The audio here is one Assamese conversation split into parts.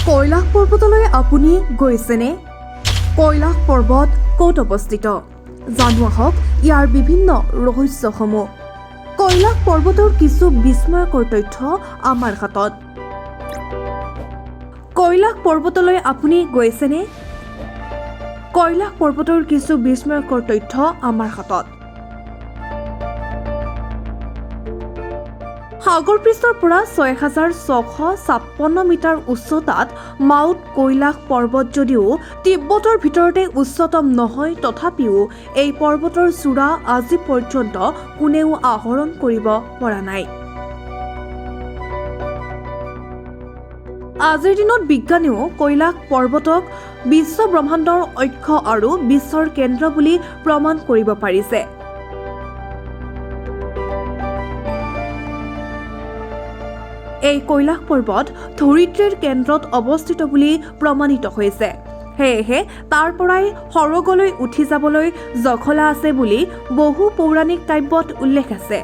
কৈলাশ পৰ্বতলৈ আপুনি গৈছেনে? কৈলাশ পৰ্বত ক'ত অৱস্থিত? জানো আহক ইয়াৰ বিভিন্ন ৰহস্যসমূহ। কৈলাশ পৰ্বতৰ কিছু বিস্ময়কৰ তথ্য আমাৰ হাতত। কৈলাশ পৰ্বতলৈ আপুনি গৈছেনে? কৈলাশ পৰ্বতৰ কিছু বিস্ময়কৰ তথ্য আমাৰ হাতত। সাগৰ পৃষ্ঠৰ পৰা ৬,৬৫৬ মিটাৰ উচ্চতাত মাউণ্ট কৈলাশ পৰ্বত যদিও তিব্বতৰ ভিতৰতে উচ্চতম নহয়, তথাপিও এই পৰ্বতৰ চূড়া আজি পৰ্যন্ত কোনেও আহৰণ কৰিব পৰা নাই। আজিৰ দিনত বিজ্ঞানেও কৈলাশ পৰ্বতক বিশ্ব ব্ৰহ্মাণ্ডৰ অক্ষ আৰু বিশ্বৰ কেন্দ্ৰ বুলি প্ৰমাণ কৰিব পাৰিছে। এই কৈলাশ পৰ্বত ধৰিত্ৰীৰ কেন্দ্ৰত অৱস্থিত বুলি প্ৰমাণিত হৈছে। সেয়েহে তাৰ পৰাই সৰগলৈ উঠি যাবলৈ জখলা আছে বুলি বহু পৌৰাণিক কাব্যত উল্লেখ আছে।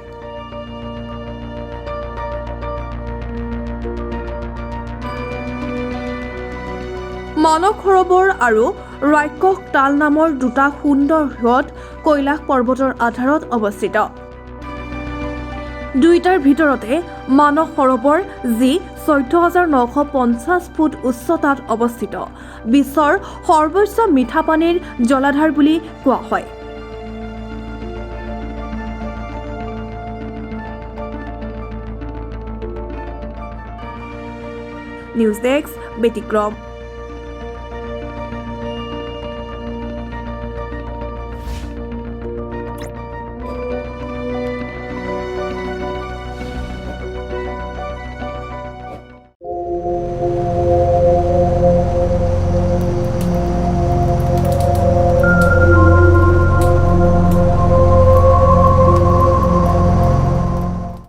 মানস সৰোবৰ আৰু ৰাক্ষস তাল নামৰ দুটা সুন্দৰ হ্ৰদ কৈলাশ পৰ্বতৰ আধাৰত অৱস্থিত। দুইটাৰ ভিতৰতে মানস সৰোবৰ, যি ১৪,৯৫০ ফুট উচ্চতাত অৱস্থিত, বিশ্বৰ সৰ্বোচ্চ মিঠা পানীৰ জলাধাৰ বুলি কোৱা হয়। নিউজ ডেস্ক, ব্যতিক্ৰম।